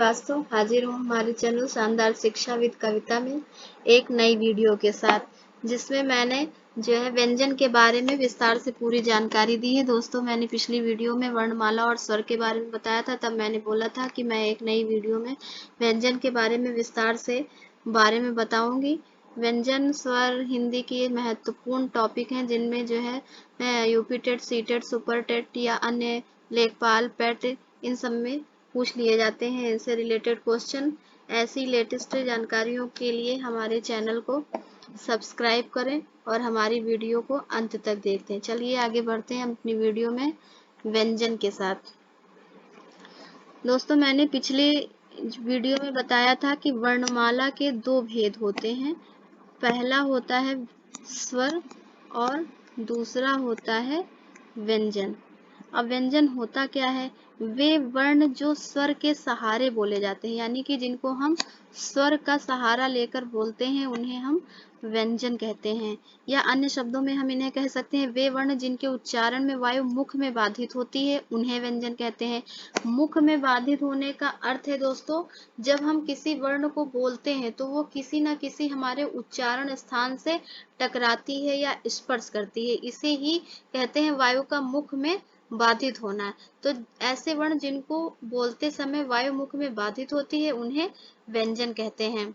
वास्तव हाजिर हूँ हमारे चैनल शानदार शिक्षा विद कविता में एक नई वीडियो के साथ, जिसमें मैंने जो है व्यंजन के बारे में विस्तार से पूरी जानकारी दी है। दोस्तों, मैंने पिछली वीडियो में वर्णमाला और स्वर के बारे में बताया था। तब मैंने बोला था कि मैं एक नई वीडियो में व्यंजन के बारे में विस्तार से बताऊंगी। व्यंजन स्वर हिंदी की महत्वपूर्ण टॉपिक हैं, जिनमें जो है UP TET, C TET, super TET या अन्य लेखपाल, पेट, इन सब में पूछ लिए जाते हैं इनसे रिलेटेड क्वेश्चन। ऐसी लेटेस्ट जानकारियों के लिए हमारे चैनल को सब्सक्राइब करें और हमारी वीडियो को अंत तक देखते हैं। चलिए आगे बढ़ते हैं अपनी वीडियो में व्यंजन के साथ। दोस्तों, मैंने पिछले वीडियो में बताया था कि वर्णमाला के दो भेद होते हैं। पहला होता है स्वर और दूसरा होता है व्यंजन। अब व्यंजन होता क्या है? वे वर्ण जो स्वर के सहारे बोले जाते हैं, यानी कि जिनको हम स्वर का सहारा लेकर बोलते हैं, उन्हें हम व्यंजन कहते हैं। या अन्य शब्दों में हम इन्हें कह सकते हैं वे वर्ण जिनके उच्चारण में वायु मुख में बाधित होती है, उन्हें व्यंजन कहते हैं। मुख में बाधित होने का अर्थ है दोस्तों, जब हम किसी वर्ण को बोलते हैं तो वो किसी न किसी हमारे उच्चारण स्थान से टकराती है या स्पर्श करती है। इसे ही कहते हैं वायु का मुख में बाधित होना। तो ऐसे वर्ण जिनको बोलते समय वायु मुख में बाधित होती है, उन्हें व्यंजन कहते हैं।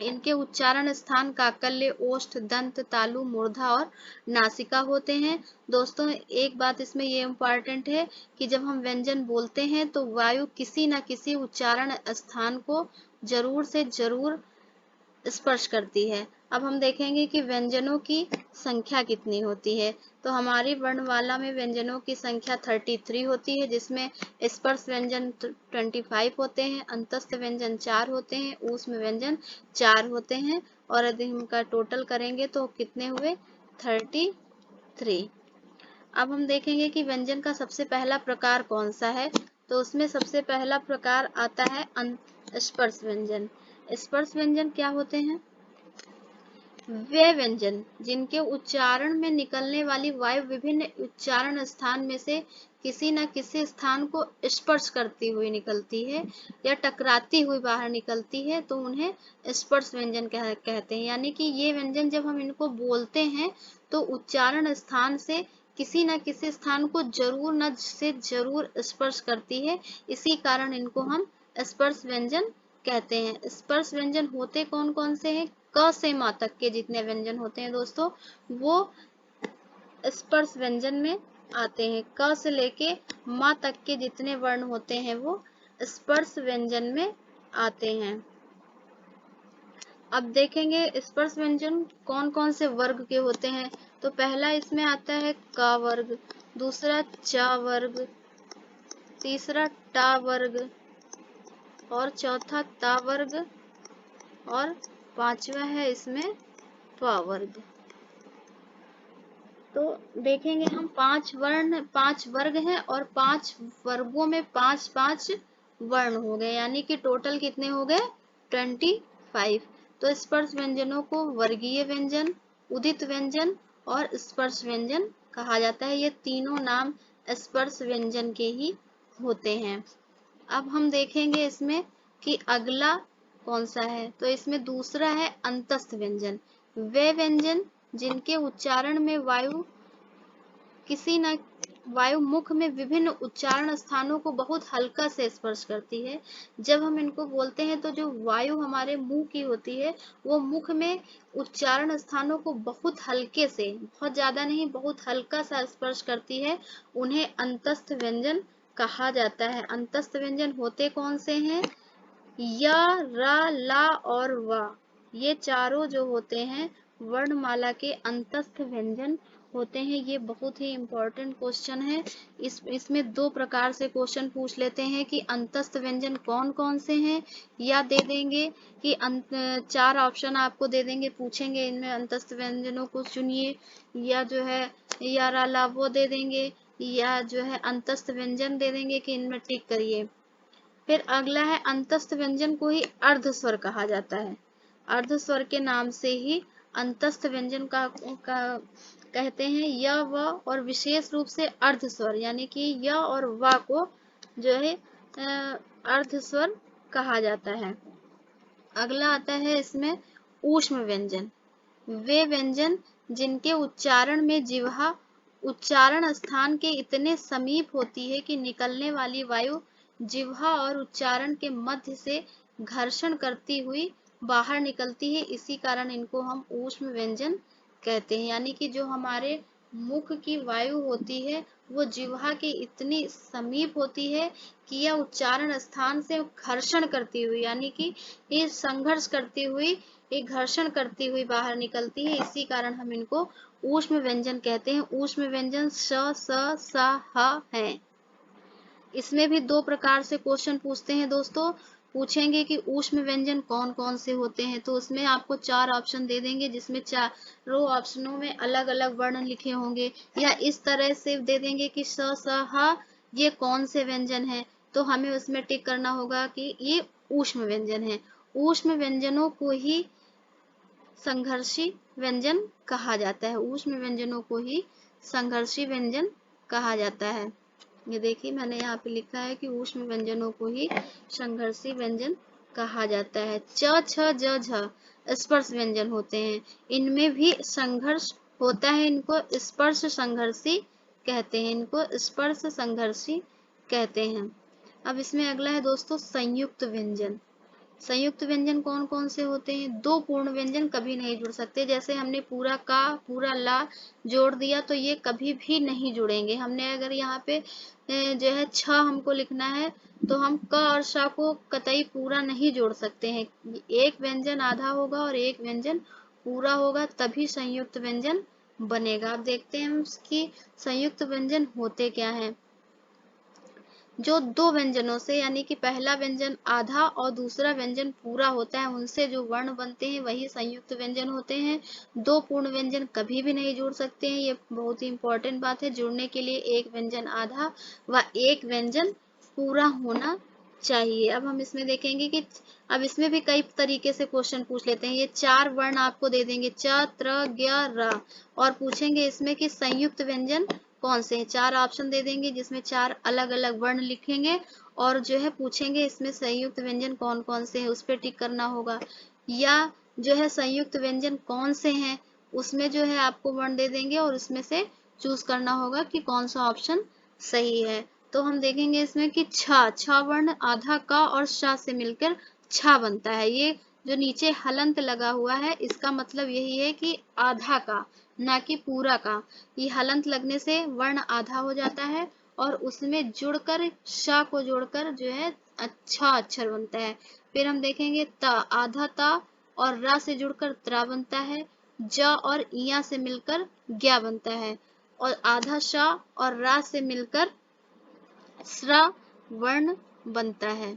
इनके उच्चारण स्थान काकल्य, ओष्ठ, दंत, तालु, मूर्धा और नासिका होते हैं। दोस्तों, एक बात इसमें ये इम्पोर्टेंट है कि जब हम व्यंजन बोलते हैं तो वायु किसी न किसी उच्चारण स्थान को जरूर से जरूर स्पर्श करती है। अब हम देखेंगे कि व्यंजनों की संख्या कितनी होती है। तो हमारी वर्णमाला में व्यंजनों की संख्या 33 होती है, जिसमें स्पर्श व्यंजन 25 होते हैं, अंतस्थ व्यंजन 4 होते हैं, ऊष्म व्यंजन 4 होते हैं। और यदि हम का टोटल करेंगे तो कितने हुए? 33। अब हम देखेंगे कि व्यंजन का सबसे पहला प्रकार कौन सा है। तो उसमें सबसे पहला प्रकार आता है स्पर्श व्यंजन। स्पर्श व्यंजन क्या होते हैं? वे व्यंजन जिनके उच्चारण में निकलने वाली वायु विभिन्न उच्चारण स्थान में से किसी न किसी स्थान को स्पर्श करती हुई निकलती है या टकराती हुई बाहर निकलती है, तो उन्हें स्पर्श व्यंजन कहते हैं। यानी कि ये व्यंजन जब हम इनको बोलते हैं तो उच्चारण स्थान से किसी न किसी स्थान को जरूर न से जरूर स्पर्श करती है, इसी कारण इनको हम स्पर्श व्यंजन कहते हैं। स्पर्श व्यंजन होते कौन कौन से हैं? क से मा तक के जितने व्यंजन होते हैं दोस्तों, वो स्पर्श व्यंजन में आते हैं। क से लेके मा तक के जितने वर्ण होते हैं वो स्पर्श व्यंजन में आते हैं। अब देखेंगे स्पर्श व्यंजन कौन कौन से वर्ग के होते हैं। तो पहला इसमें आता है क वर्ग, दूसरा च वर्ग, तीसरा ट वर्ग और चौथा ता वर्ग और पांचवा है इसमें प वर्ग। तो देखेंगे हम 5 वर्ग हैं और 5 वर्गों में 5 वर्ण हो गए, यानी कि टोटल कितने हो गए? 25। तो स्पर्श व्यंजनों को वर्गीय व्यंजन, उदित व्यंजन और स्पर्श व्यंजन कहा जाता है। ये तीनों नाम स्पर्श व्यंजन के ही होते हैं। अब हम देखेंगे इसमें कि अगला कौन सा है। तो इसमें दूसरा है अंतस्थ व्यंजन। वे व्यंजन जिनके उच्चारण में वायु मुख में विभिन्न उच्चारण स्थानों को बहुत हल्का से स्पर्श करती है। जब हम इनको बोलते हैं तो जो वायु हमारे मुंह की होती है, वो मुख में उच्चारण स्थानों को बहुत हल्के से, बहुत ज्यादा नहीं, बहुत हल्का सा स्पर्श करती है, उन्हें अंतस्थ व्यंजन कहा जाता है। अंतस्थ व्यंजन होते कौन से हैं? य, र, ला और व, ये चारों जो होते हैं वर्णमाला के अंतस्थ व्यंजन होते हैं। ये बहुत ही इम्पोर्टेंट क्वेश्चन है। इसमें दो प्रकार से क्वेश्चन पूछ लेते हैं कि अंतस्थ व्यंजन कौन कौन से हैं, या दे देंगे कि 4 ऑप्शन आपको दे देंगे, पूछेंगे इनमें अंतस्थ व्यंजनों को चुनिए, या जो है या रा ला वो दे देंगे, या जो है अंतस्थ व्यंजन दे देंगे कि इनमें टिक करिए। फिर अगला है अंतस्थ व्यंजन को ही अर्ध स्वर कहा जाता है। अर्ध स्वर के नाम से ही अंतस्थ व्यंजन का कहते हैं। य, व और विशेष रूप से अर्ध स्वर, यानी कि य और व को जो है अर्धस्वर कहा जाता है। अगला आता है इसमें ऊष्म व्यंजन। वे व्यंजन जिनके उच्चारण में जिह्वा उच्चारण स्थान के इतने समीप होती है कि निकलने वाली वायु जिह्वा और उच्चारण के मध्य से घर्षण करती हुई बाहर निकलती है, इसी कारण इनको हम ऊष्म व्यंजन कहते हैं। यानी कि जो हमारे मुख की वायु होती है वो जिह्वा के इतनी समीप होती है कि यह उच्चारण स्थान से घर्षण करती हुई, यानी कि ये संघर्ष करती हुई, ये घर्षण करती हुई बाहर निकलती है, इसी कारण हम इनको ऊष्म व्यंजन कहते हैं। ऊष्म व्यंजन श, स, स, ह है। इसमें भी दो प्रकार से क्वेश्चन पूछते हैं दोस्तों। पूछेंगे कि ऊष्म व्यंजन कौन कौन से होते हैं, तो उसमें आपको 4 ऑप्शन दे देंगे, जिसमें चारों ऑप्शनों में अलग अलग वर्ण लिखे होंगे, या इस तरह से दे देंगे कि स, स, ह ये कौन से व्यंजन है, तो हमें उसमें टिक करना होगा कि ये ऊष्म व्यंजन है। ऊष्म व्यंजनों को ही संघर्षी व्यंजन कहा जाता है। ऊष्म व्यंजनों को ही संघर्षी व्यंजन कहा जाता है। ये देखिए मैंने यहाँ पे लिखा है कि ऊष्म व्यंजनों को ही संघर्षी व्यंजन कहा जाता है। च, छ, ज, झ स्पर्श व्यंजन होते हैं, इनमें भी संघर्ष होता है, इनको स्पर्श संघर्षी कहते हैं, इनको स्पर्श संघर्षी कहते हैं। अब इसमें अगला है दोस्तों संयुक्त व्यंजन। संयुक्त व्यंजन कौन कौन से होते हैं? दो पूर्ण व्यंजन कभी नहीं जुड़ सकते। जैसे हमने पूरा का पूरा ला जोड़ दिया तो ये कभी भी नहीं जुड़ेंगे। हमने अगर यहाँ पे जो है छ हमको लिखना है तो हम क और श को कतई पूरा नहीं जोड़ सकते हैं। एक व्यंजन आधा होगा और एक व्यंजन पूरा होगा, तभी संयुक्त व्यंजन बनेगा। अब देखते हैं हम कि संयुक्त व्यंजन होते क्या हैं। जो दो व्यंजनों से, यानी कि पहला व्यंजन आधा और दूसरा व्यंजन पूरा होता है, उनसे जो वर्ण बनते हैं वही संयुक्त व्यंजन होते हैं। दो पूर्ण व्यंजन कभी भी नहीं जुड़ सकते हैं, ये बहुत ही इंपॉर्टेंट बात है। जुड़ने के लिए एक व्यंजन आधा व एक व्यंजन पूरा होना चाहिए। अब हम इसमें देखेंगे कि अब इसमें भी कई तरीके से क्वेश्चन पूछ लेते हैं। ये 4 वर्ण आपको दे देंगे च, त्र, ज्ञ, र, और पूछेंगे इसमें कि संयुक्त व्यंजन कौन से हैं। 4 ऑप्शन दे देंगे जिसमें 4 अलग अलग वर्ण लिखेंगे और जो है पूछेंगे इसमें संयुक्त व्यंजन कौन कौन से हैं, उस पर टिक करना होगा। या जो है संयुक्त व्यंजन कौन से हैं उसमें जो है आपको वर्ण दे देंगे और उसमें से चूज करना होगा कि कौन सा ऑप्शन सही है। तो हम देखेंगे इसमें कि छ वर्ण आधा का और श से मिलकर छ बनता है। ये जो नीचे हलंत लगा हुआ है इसका मतलब यही है कि आधा का, ना कि पूरा का। ये हलंत लगने से वर्ण आधा हो जाता है और उसमें जुड़कर श को जोड़कर जो है अच्छा अक्षर बनता है। फिर हम देखेंगे त, आधा ता और रा से जुड़कर त्रा बनता है। ज और इया से मिलकर ज्ञा बनता है और आधा श और रा से मिलकर स्र वर्ण बनता है।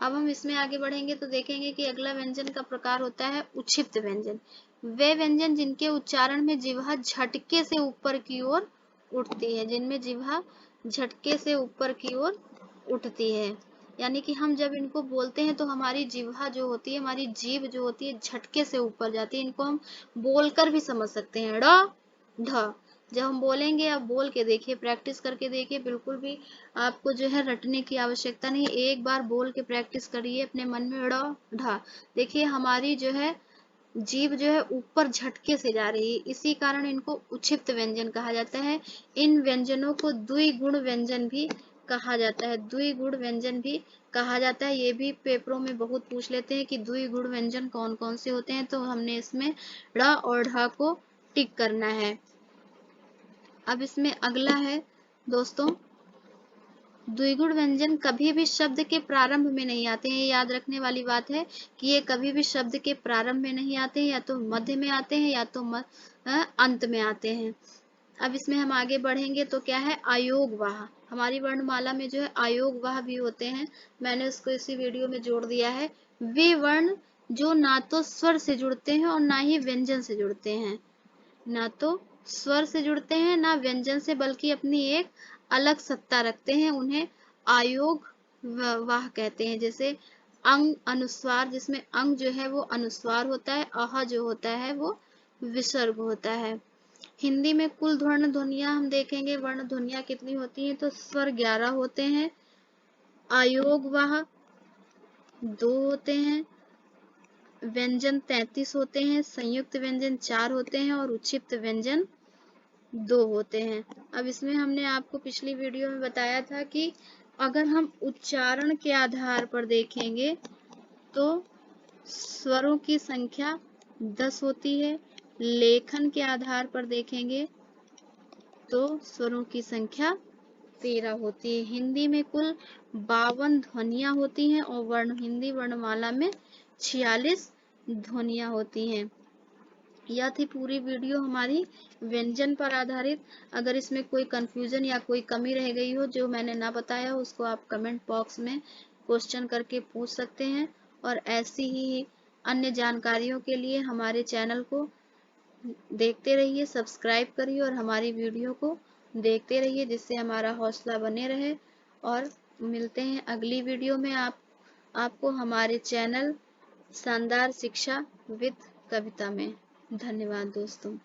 अब हम इसमें आगे बढ़ेंगे तो देखेंगे कि अगला व्यंजन का प्रकार होता है उक्षिप्त व्यंजन। वे व्यंजन जिनके उच्चारण में जिह्वा झटके से ऊपर की ओर उठती है, जिनमें जिह्वा झटके से ऊपर की ओर उठती है, यानी कि हम जब इनको बोलते हैं तो हमारी जिह्वा जो होती है, हमारी जीभ जो होती है झटके से ऊपर जाती है। इनको हम बोलकर भी समझ सकते हैं। ड़, ढ जब हम बोलेंगे, आप बोल के देखिए, प्रैक्टिस करके देखिए, बिल्कुल भी आपको जो है रटने की आवश्यकता नहीं। एक बार बोल के प्रैक्टिस करिए अपने मन में ड़, ढ। देखिए हमारी जो है जीभ जो है ऊपर झटके से जा रही है, इसी कारण इनको उक्षिप्त व्यंजन कहा जाता है। इन व्यंजनों को द्विगुण व्यंजन भी कहा जाता है। द्विगुण व्यंजन भी कहा जाता है। ये भी पेपरों में बहुत पूछ लेते हैं कि द्विगुण व्यंजन कौन कौन से होते हैं, तो हमने इसमें ड़ और ढ को टिक करना है। अब इसमें अगला है दोस्तों, द्विगुण व्यंजन कभी भी शब्द के प्रारंभ में नहीं आते हैं। ये याद रखने वाली बात है कि ये कभी भी शब्द के प्रारंभ में नहीं आते हैं, या तो मध्य में आते हैं या तो अंत में आते हैं। अब इसमें हम आगे बढ़ेंगे तो क्या है आयोगवाह। हमारी वर्णमाला में जो है आयोगवाह भी होते हैं, मैंने उसको इसी वीडियो में जोड़ दिया है। वे वर्ण जो ना तो स्वर से जुड़ते हैं और ना ही व्यंजन से जुड़ते हैं, ना तो स्वर से जुड़ते हैं ना व्यंजन से, बल्कि अपनी एक अलग सत्ता रखते हैं, उन्हें आयोग वाह कहते हैं। जैसे अंग अनुस्वार, जिसमें अंग जो है वो अनुस्वार होता है, अह जो होता है वो विसर्ग होता है। हिंदी में कुल वर्ण ध्वनियां हम देखेंगे, वर्ण ध्वनियां कितनी होती हैं, तो स्वर 11 होते हैं, अयोगवाह 2 होते हैं, व्यंजन 33 होते हैं, संयुक्त व्यंजन 4 होते हैं और उच्छिष्ट व्यंजन 2 होते हैं। अब इसमें हमने आपको पिछली वीडियो में बताया था कि अगर हम उच्चारण के आधार पर देखेंगे तो स्वरों की संख्या 10 होती है, लेखन के आधार पर देखेंगे तो स्वरों की संख्या 13 होती है। हिंदी में कुल 52 ध्वनियां होती हैं और हिंदी वर्णमाला में 46 ध्वनियां होती हैं। यह थी पूरी वीडियो हमारी व्यंजन पर आधारित। अगर इसमें कोई कंफ्यूजन या कोई कमी रह गई हो जो मैंने ना बताया हो, उसको आप कमेंट बॉक्स में क्वेश्चन करके पूछ सकते हैं। और ऐसी ही अन्य जानकारियों के लिए हमारे चैनल को देखते रहिए, सब्सक्राइब करिए और हमारी वीडियो को देखते रहिए, जिससे हमारा हौसला बने रहे। और मिलते हैं अगली वीडियो में आपको हमारे चैनल शानदार शिक्षा विद कविता में। धन्यवाद दोस्तों।